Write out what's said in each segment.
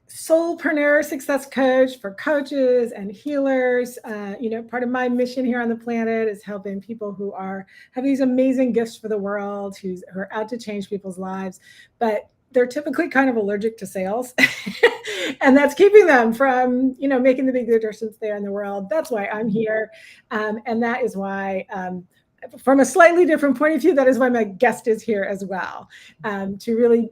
soulpreneur success coach for coaches and healers. Part of my mission here on the planet is helping people who have these amazing gifts for the world, who are out to change people's lives, but they're typically kind of allergic to sales. And that's keeping them from, making the big difference there in the world. That's why I'm here. And that is why, from a slightly different point of view, that is why my guest is here as well, to really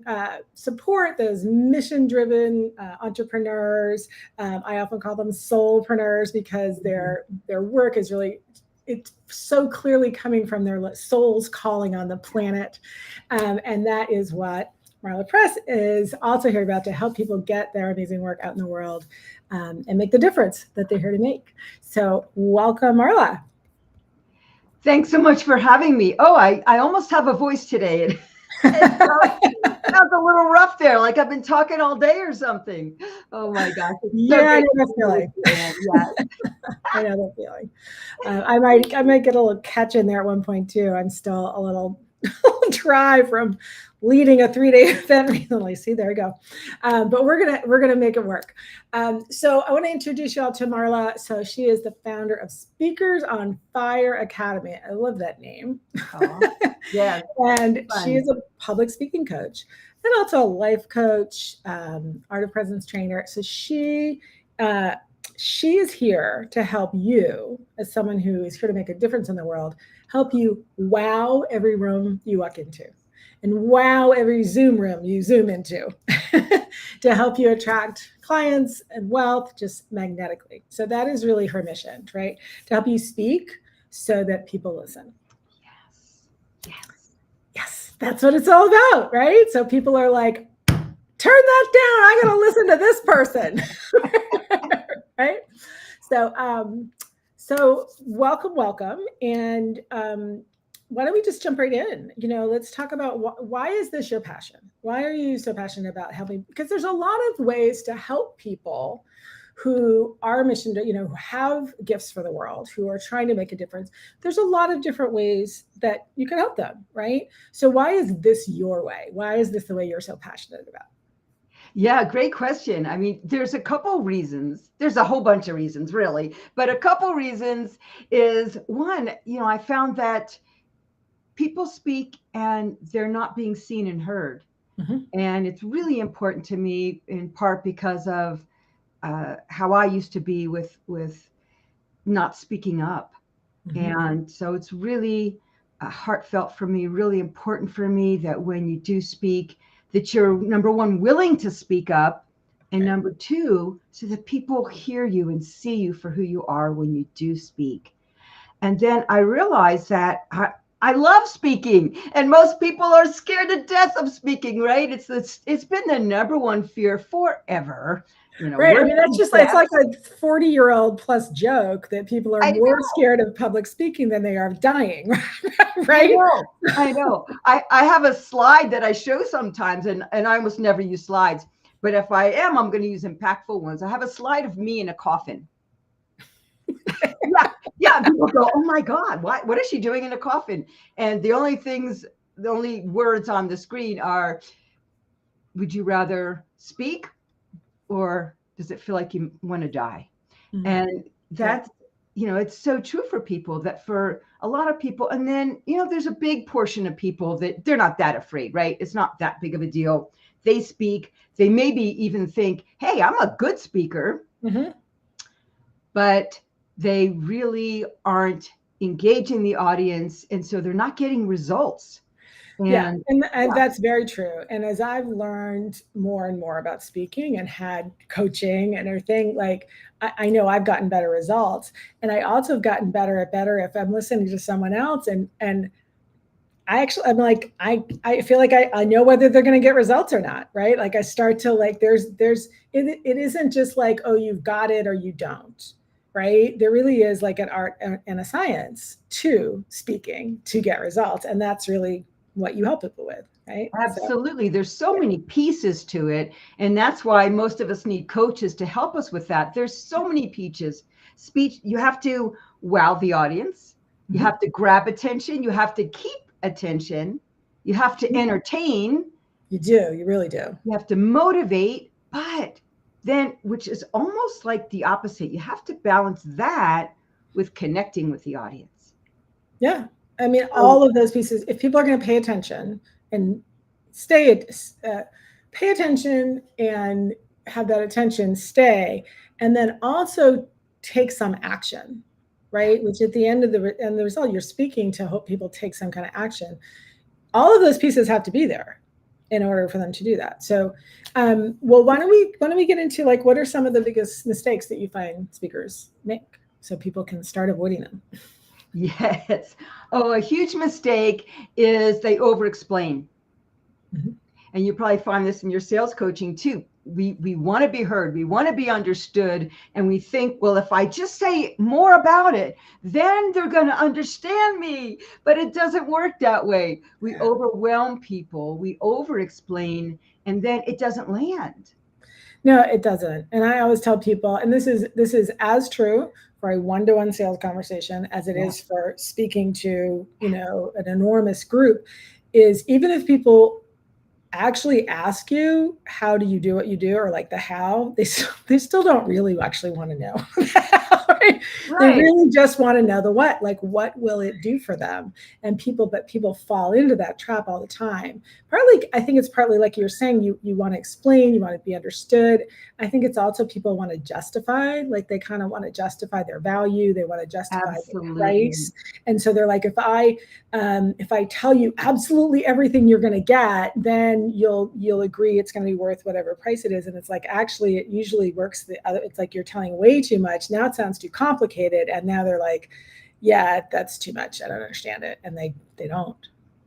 support those mission-driven entrepreneurs. I often call them soulpreneurs because their work is really, it's so clearly coming from their soul's calling on the planet. And that is what Marla Press is also here about, to help people get their amazing work out in the world and make the difference that they're here to make. So welcome, Marla. Thanks so much for having me. Oh, I almost have a voice today. It sounds a little rough there, like I've been talking all day or something. Oh my gosh. Yeah, I know that feeling. I know that feeling. I might get a little catch in there at one point too. I'm still a little dry from leading a 3-day event recently. See, there we go. But we're gonna make it work. So I want to introduce you all to Marla. So she is the founder of Speakers on Fire Academy. I love that name. Yeah. And she is a public speaking coach and also a life coach, art of presence trainer. So she is here to help you, as someone who is here to make a difference in the world, help you wow every room you walk into and wow every Zoom room you Zoom into to help you attract clients and wealth just magnetically. So that is really her mission, right? To help you speak so that people listen. Yes, that's what it's all about, right? So people are like, turn that down. I'm going to listen to this person, right? So welcome. And why don't we just jump right in? Let's talk about why is this your passion? Why are you so passionate about helping? Because there's a lot of ways to help people who are mission to, who have gifts for the world, who are trying to make a difference. There's a lot of different ways that you can help them, right? So why is this your way? Why is this the way you're so passionate about? Yeah, great question. I mean, there's a couple reasons. There's a whole bunch of reasons, really. But a couple reasons is, one, I found that people speak and they're not being seen and heard. Mm-hmm. And it's really important to me, in part because of how I used to be with not speaking up. Mm-hmm. And so it's really heartfelt for me, really important for me that when you do speak, that you're, number one, willing to speak up, and number two, so that people hear you and see you for who you are when you do speak. And then I realized that I love speaking, and most people are scared to death of speaking, right? It's been the number one fear forever. Right. I mean, that's just it's like a 40-year-old plus joke that people are more scared of public speaking than they are of dying, right? I know. I have a slide that I show sometimes, and I almost never use slides. But if I am, I'm going to use impactful ones. I have a slide of me in a coffin. Yeah. People go, oh my God, what is she doing in a coffin? And the only words on the screen are, would you rather speak, or does it feel like you want to die? Mm-hmm. And that's, it's so true for people, that for a lot of people. And then, there's a big portion of people that they're not that afraid, right? It's not that big of a deal. They speak, they maybe even think, hey, I'm a good speaker, mm-hmm. but they really aren't engaging the audience. And so they're not getting results. And that's very true. And as I've learned more and more about speaking and had coaching and everything, like I know I've gotten better results, and I also have gotten better if I'm listening to someone else and I'm like, I feel like I know whether they're going to get results or not, right? Like I start to like, it isn't just like, oh, you've got it or you don't. Right? There really is like an art and a science to speaking to get results. And that's really what you help people with, right? Absolutely. There's so many pieces to it. And that's why most of us need coaches to help us with that. There's so many pieces. Speech, you have to wow the audience. You have to grab attention. You have to keep attention. You have to entertain. You do. You really do. You have to motivate, but then, which is almost like the opposite, you have to balance that with connecting with the audience. Yeah. I mean, So, all of those pieces, if people are going to pay attention and stay, pay attention and have that attention stay, and then also take some action, right? Which at the end of the result, you're speaking to hope people take some kind of action. All of those pieces have to be there in order for them to do that. So, well, why don't we get into like what are some of the biggest mistakes that you find speakers make, so people can start avoiding them? yes. Oh, a huge mistake is they over explain. Mhm. And you probably find this in your sales coaching too. We want to be heard, we want to be understood, and we think, well, if I just say more about it, then they're going to understand me. But it doesn't work that way. We overwhelm people, we over explain, and then it doesn't land. No, it doesn't. And I always tell people, and this is as true for a one-to-one sales conversation as it Yeah, is for speaking to, an enormous group, is even if people actually ask you, how do you do what you do, or like the how, they still don't really actually want to know. Right? They right. really just want to know the what, like what will it do for them. But people fall into that trap all the time. Partly, I think it's partly like you're saying, you want to explain, you want to be understood. I think it's also people want to justify, like they kind of want to justify their value, they want to justify the Absolutely. price. And so they're like, if I tell you absolutely everything you're going to get, then you'll agree it's going to be worth whatever price it is. And it's like, actually, it usually works the other. It's like you're telling way too much. Now it sounds too complicated, and now they're like, yeah, that's too much. I don't understand it, and they don't.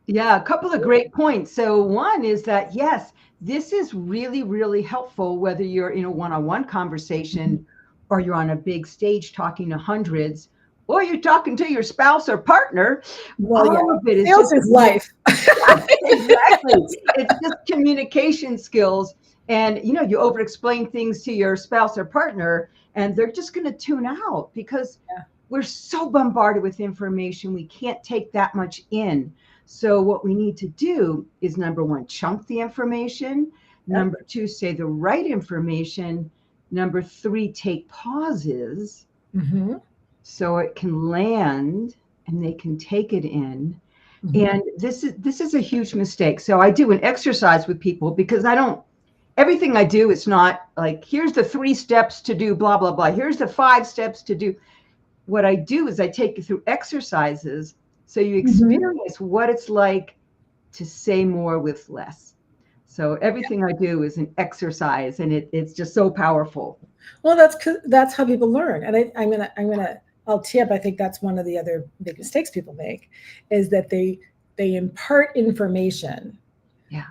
Yeah, a couple of great points. So, one is that, yes, this is really, really helpful whether you're in a one on one Mhm. conversation or you're on a big stage talking to hundreds or you're talking to your spouse or partner. Well, yeah, All of it is sales just, is life. yeah, exactly. It's just communication skills. And, you over explain things to your spouse or partner, and they're just going to tune out because Yeah. we're so bombarded with information. We can't take that much in. So, what we need to do is number one, chunk the information. Yep. Number two, say the right information. Number three, take pauses Mm-hmm. so it can land and they can take it in. Mm-hmm. And this is a huge mistake. So I do an exercise with people because I don't everything I do is not like here's the 3 steps to do blah blah blah. Here's the 5 steps to do. What I do is I take you through exercises so you Mm-hmm. experience what it's like to say more with less. So everything I do is an exercise and it's just so powerful. Well, that's how people learn. And I'll tip. I think that's one of the other big mistakes people make, is that they impart information Yeah,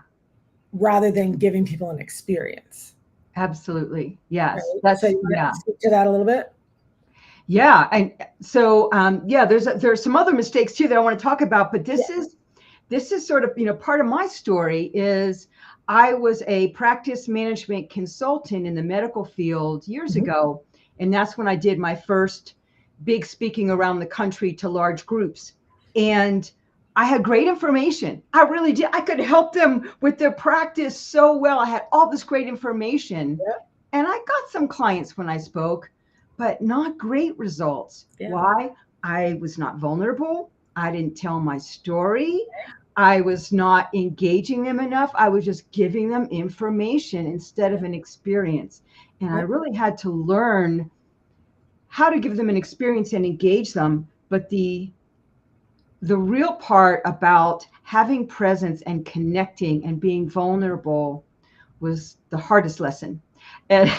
rather than giving people an experience. absolutely. Right. Yes. So That's you want yeah. to speak to that a little bit? Yeah, and so yeah, there's some other mistakes too that I want to talk about, but Yeah. this is sort of part of my story is I was a practice management consultant in the medical field years Mhm. ago, and that's when I did my first big speaking around the country to large groups, and I had great information. I really did. I could help them with their practice so well. I had all this great information, Yeah. and I got some clients when I spoke, but not great results. Yeah. Why? I was not vulnerable. I didn't tell my story. I was not engaging them enough. I was just giving them information instead of an experience. And I Yep. really had to learn how to give them an experience and engage them. But the real part about having presence and connecting and being vulnerable was the hardest lesson. And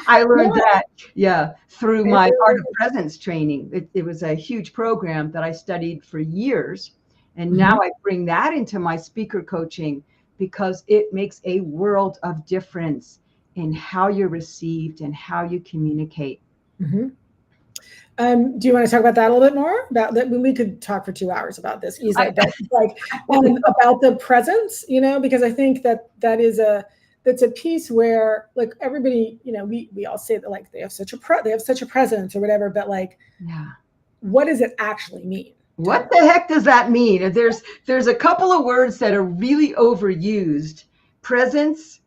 I learned Yeah. that, yeah, through It my Art of really Presence training. It was a huge program that I studied for years. And is. now I bring that into my speaker coaching because it makes a world of difference in how you're received and how you communicate. Mm-hmm. Do you want to talk about that a little bit more? About that, we could talk for 2 hours about this I, easily, but like about the presence, because I think that's a piece where like everybody, we all say that like they have such a presence or whatever, but like yeah, what does it actually mean? What the heck does that mean? There's a couple of words that are really overused. Presence,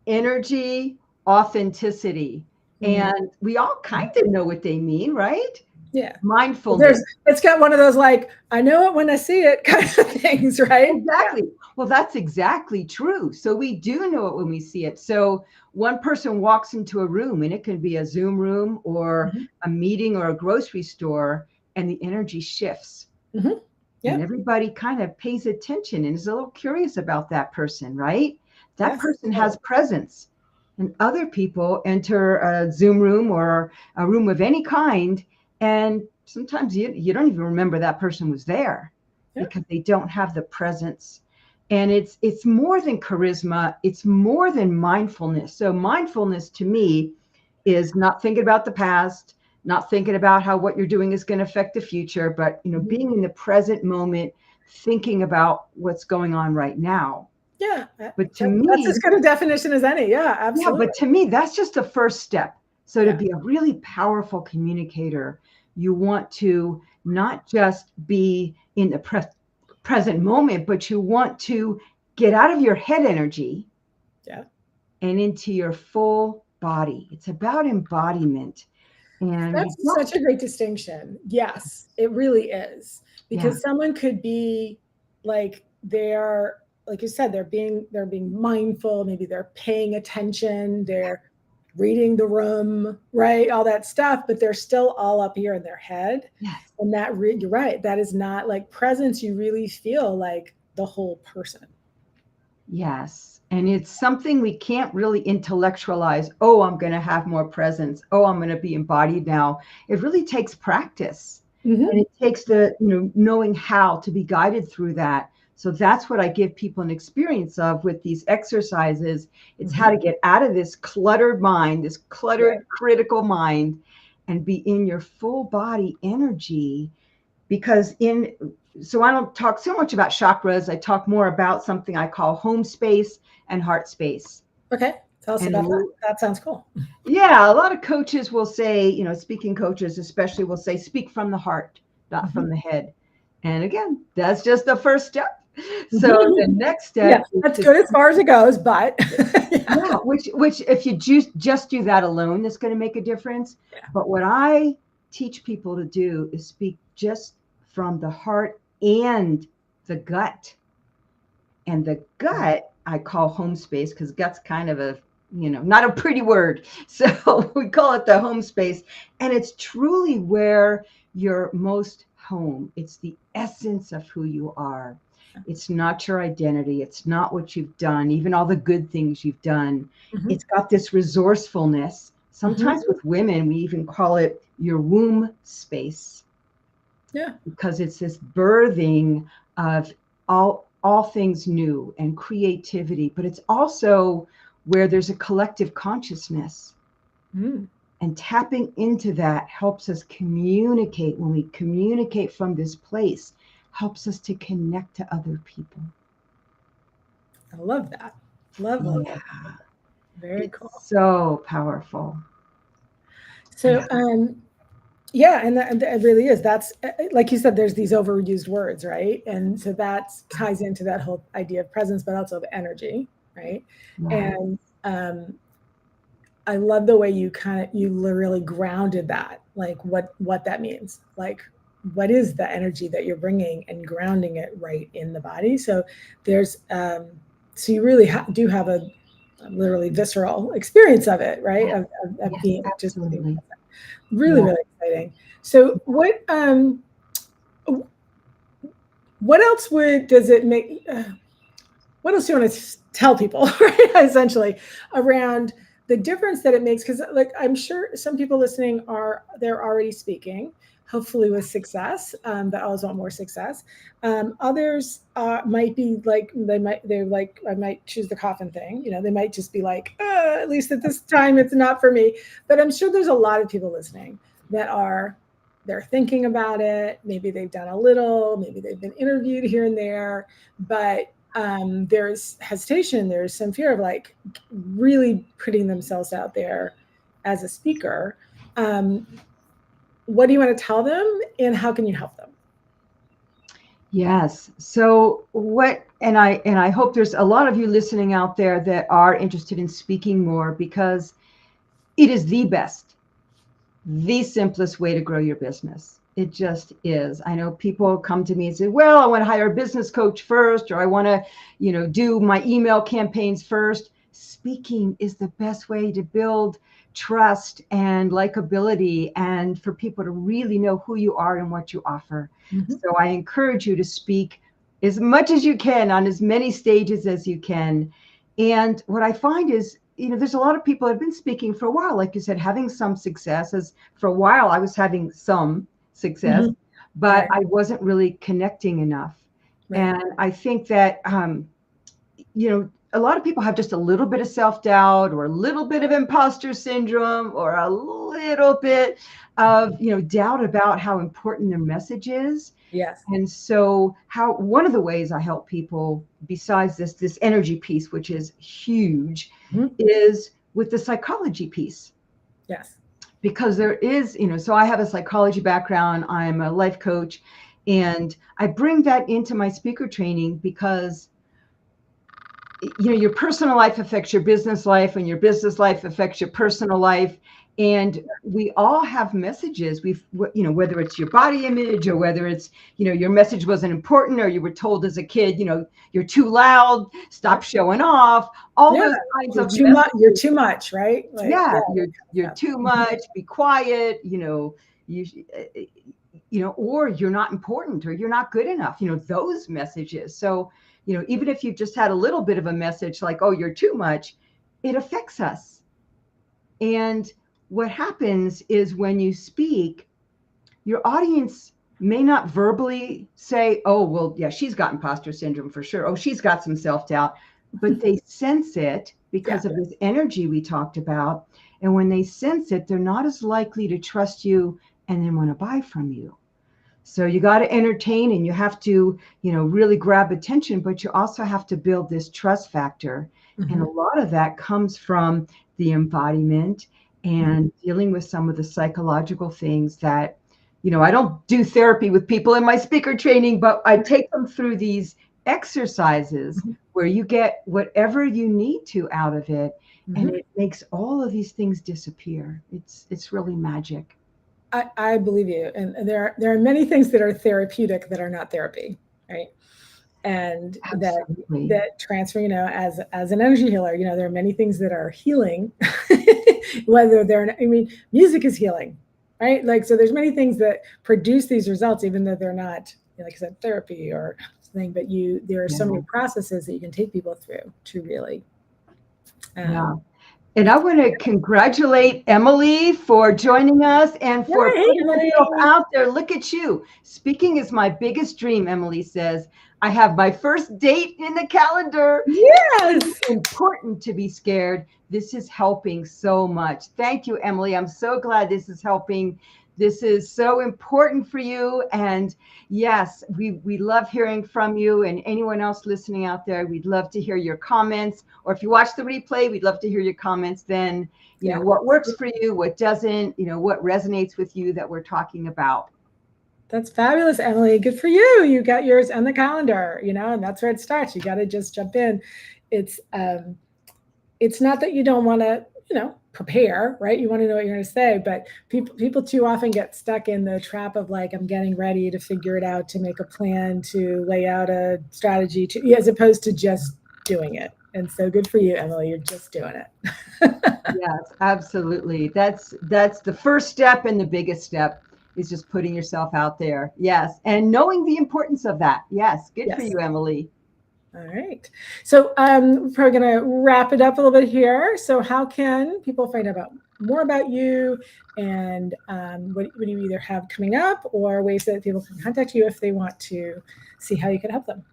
energy, authenticity. And we all kind of know what they mean, right? Yeah. Mindfulness. It's got one of those like, I know it when I see it kind of things, right? Exactly. Yeah. Well, that's exactly true. So we do know it when we see it. So one person walks into a room, and it can be a Zoom room or a meeting or a grocery store, and the energy shifts. Mm-hmm. Yep. And everybody kind of pays attention and is a little curious about that person, right? That person has presence. And other people enter a Zoom room or a room of any kind, and sometimes you don't even remember that person was there because they don't have the presence. And it's more than charisma, it's more than mindfulness. So mindfulness to me is not thinking about the past, not thinking about how what you're doing is going to affect the future, but being in the present moment, thinking about what's going on right now. Yeah. But to me, that's as good a definition as any. Yeah, absolutely. Yeah, but to me, that's just the first step. So to be a really powerful communicator, you want to not just be in the present moment, but you want to get out of your head energy and into your full body. It's about embodiment. And that's such a great distinction. Yes, it really is. Because someone could be like, they're, like you said, they're being mindful, maybe they're paying attention, they're reading the room, right? All that stuff, but they're still all up here in their head. Yes. And that you're right. That is not like presence. You really feel like the whole person. Yes. And it's something we can't really intellectualize. Oh, I'm going to have more presence. Oh, I'm going to be embodied now. It really takes practice. And it takes the, knowing how to be guided through that. So that's what I give people an experience of with these exercises. It's how to get out of this cluttered mind, this cluttered critical mind, and be in your full body energy. Because so I don't talk so much about chakras. I talk more about something I call home space and heart space. Okay. Tell us about that. That sounds cool. Yeah. A lot of coaches will say, speaking coaches especially will say, speak from the heart, not from the head. And again, that's just the first step. So the next step, that's good as far as it goes, but which if you just do that alone, that's going to make a difference. But what I teach people to do is speak just from the heart and the gut. And the gut I call home space, because gut's kind of a not a pretty word, so we call it the home space. And it's truly where you're most home. It's the essence of who you are. It's not your identity. It's not what you've done, even all the good things you've done. It's got this resourcefulness. Sometimes with women, we even call it your womb space. Yeah. Because it's this birthing of all things new and creativity, but it's also where there's a collective consciousness. And tapping into that helps us communicate. When we communicate from this place, helps us to connect to other people. I love that. Love that. Very cool. So powerful. So, and that really is. That's like you said, there's these overused words, right? And so that ties into that whole idea of presence, but also of energy, right? And I love the way you really grounded that, like what that means, like what is the energy that you're bringing and grounding it right in the body. So there's, so you really do have a literally visceral experience of it, right? Of being just really, really exciting. So what else does it make? What else do you want to tell people, right? Essentially, around the difference that it makes, because like I'm sure some people listening they're already speaking, hopefully with success, but always want more success. Others might be like I might choose the coffin thing. They might just be like, at least at this time, it's not for me. But I'm sure there's a lot of people listening that they're thinking about it. Maybe they've done a little, maybe they've been interviewed here and there, but there's hesitation, there's some fear of like really putting themselves out there as a speaker. What do you want to tell them, and how can you help them? Yes. So and I hope there's a lot of you listening out there that are interested in speaking more, because it is the simplest way to grow your business. It just is. I know people come to me and say, well, I want to hire a business coach first, or I want to, do my email campaigns first. Speaking is the best way to build trust and likability, and for people to really know who you are and what you offer. Mhm. So I encourage you to speak as much as you can on as many stages as you can. And what I find is, there's a lot of people that have been speaking for a while, like you said, having some success. As for a while, I was having some success, Mhm. but Right. I wasn't really connecting enough. Right. And I think that, a lot of people have just a little bit of self-doubt, or a little bit of imposter syndrome, or a little bit of, doubt about how important their message is. Yes. And so one of the ways I help people, besides this energy piece, which is huge, Mhm. is with the psychology piece. Yes. Because there is, so I have a psychology background, I'm a life coach, and I bring that into my speaker training because your personal life affects your business life, and your business life affects your personal life. And we all have messages. Whether it's your body image, or whether it's, your message wasn't important, or you were told as a kid, you're too loud, stop showing off, all Yeah. those kinds You're of too much. You're messages. too much, right? Like, yeah, Yeah, that you're kind of too stuff. much, be quiet, you or you're not important, or you're not good enough, those messages. So, even if you've just had a little bit of a message like, oh, you're too much, it affects us. And what happens is, when you speak, your audience may not verbally say, oh, well, yeah, she's got imposter syndrome for sure. Oh, she's got some self-doubt, but they sense it Yeah. because of this energy we talked about. And when they sense it, they're not as likely to trust you and then want to buy from you. So you got to entertain, and you have to, really grab attention, but you also have to build this trust factor. And a Mhm. lot of that comes from the embodiment Mhm. and dealing with some of the psychological things that, I don't do therapy with people in my speaker training, but I take them through these exercises Mhm. where you get whatever you need to out of it. And Mhm. it makes all of these things disappear. It's really magic. I believe you. And there are many things that are therapeutic that are not therapy, right? And that Absolutely. that transfer, as an energy healer, there are many things that are healing, whether I mean, music is healing, right? Like, so there's many things that produce these results, even though they're not, like I said, therapy or something, but there are so Yeah. many processes that you can take people through to really, Yeah. um, And I want to congratulate Emily for joining us and for yay, putting herself Emily. out there. Look at you. Speaking is my biggest dream, Emily says. I have my first date in the calendar. It's Yes. important to be scared. This is helping so much. Thank you, Emily. I'm so glad this is helping. This is so important for you. And yes, we love hearing from you, and anyone else listening out there. We'd love to hear your comments. Or if you watch the replay, we'd love to hear your comments then. Yeah. What works for you, what doesn't, what resonates with you that we're talking about. That's fabulous, Emily. Good for you. You got yours on the calendar, and that's where it starts. You got to just jump in. It's not that you don't want to, prepare, right? You want to know what you're going to say, but people too often get stuck in the trap of like, I'm getting ready to figure it out, to make a plan, to lay out a strategy, as opposed to just doing it. And so good for you, Emily. You're just doing it. Yes, absolutely. That's the first step, and the biggest step is just putting yourself out there. Yes, and knowing the importance of that. Yes, good for Yes. you, Emily. All right. So we're probably going to wrap it up a little bit here. So how can people find out more about you, and what do you either have coming up, or ways that people can contact you if they want to see how you can help them?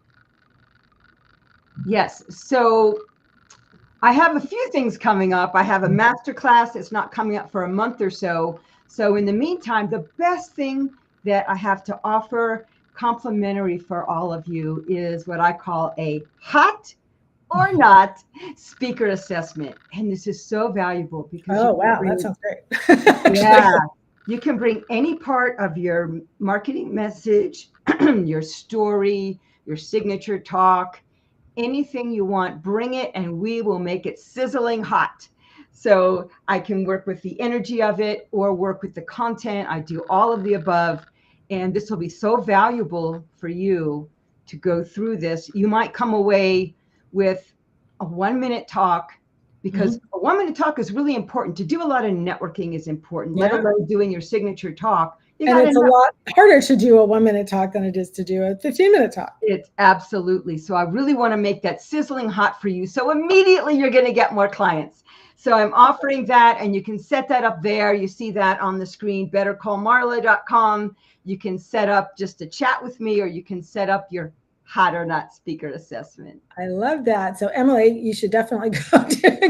Yes. So I have a few things coming up. I have a master class that's not coming up for a month or so. So in the meantime, the best thing that I have to offer complimentary for all of you is what I call a hot or not speaker assessment. And this is so valuable because you Oh, can wow. That bring, sounds great. Actually. yeah, You can bring any part of your marketing message, your story, your signature talk, anything you want, bring it and we will make it sizzling hot. So I can work with the energy of it or work with the content. I do all of the above. And this will be so valuable for you to go through this. You might come away with a 1-minute talk, because a 1-minute talk is really important. To do a lot of networking is important, let alone doing your signature talk. And it's a lot harder to do a 1-minute talk than it is to do a 15-minute talk. It's absolutely. So I really want to make that sizzling hot for you. So immediately you're going to get more clients. So I'm offering that, and you can set that up there. You see that on the screen, bettercallmarla.com. You can set up just a chat with me, or you can set up your hot or not speaker assessment. I love that. So Emily, you should definitely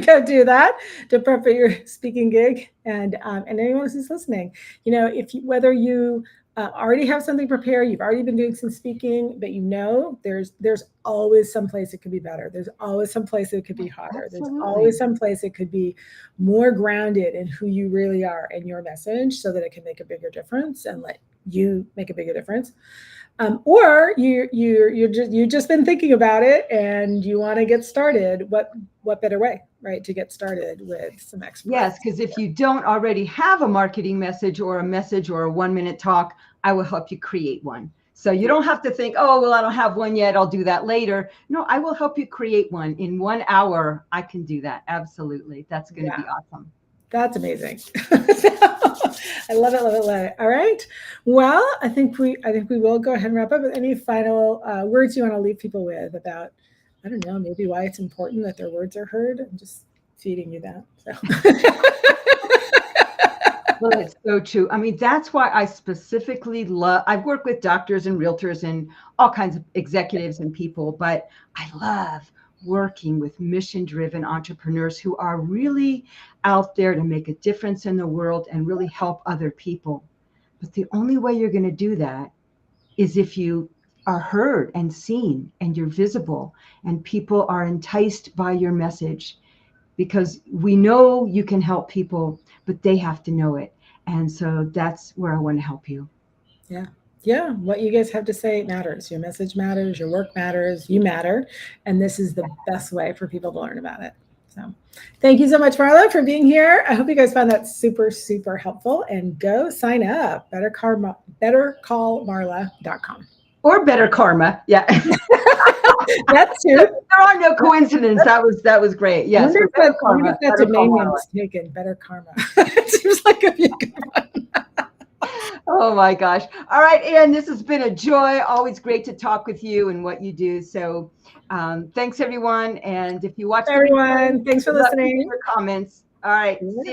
go do that to prep for your speaking gig. And anyone who's listening, you know, whether you already have something prepared, you've already been doing some speaking, but you know, there's always some place it could be better. There's always some place it could be hotter. Absolutely. There's always some place it could be more grounded in who you really are and your message, so that it can make a bigger difference and let you make a bigger difference. Or you've just been thinking about it and you want to get started. What better way, right, to get started with some experts? Yes, because if you don't already have a marketing message or a 1-minute talk, I will help you create one. So you don't have to think, oh, well, I don't have one yet, I'll do that later. No, I will help you create one. In 1 hour, I can do that. Absolutely. That's going to be awesome. That's amazing. I love it, love it, love it. All right. Well, I think we will go ahead and wrap up. With any final words you want to leave people with about, I don't know, maybe why it's important that their words are heard? I'm just feeding you that. So. Well, it's so true. I mean, that's why I specifically I've worked with doctors and realtors and all kinds of executives and people, but I love working with mission-driven entrepreneurs who are really out there to make a difference in the world and really help other people. But the only way you're going to do that is if you are heard and seen and you're visible and people are enticed by your message, because we know you can help people, but they have to know it. And so that's where I want to help you. Yeah. Yeah, what you guys have to say matters. Your message matters, your work matters, you matter. And this is the best way for people to learn about it. So thank you so much, Marla, for being here. I hope you guys found that super, super helpful. And go sign up, bettercallmarla.com. Or Better Karma. Yeah. That too. There are no coincidences. That was great. Yes. I wonder if that domain name is taken. Better Karma. It seems like a good one. Oh my gosh. All right, Ann, this has been a joy. Always great to talk with you and what you do. So thanks, everyone. And if you watch everyone, thanks for listening. Your comments. All right. See you next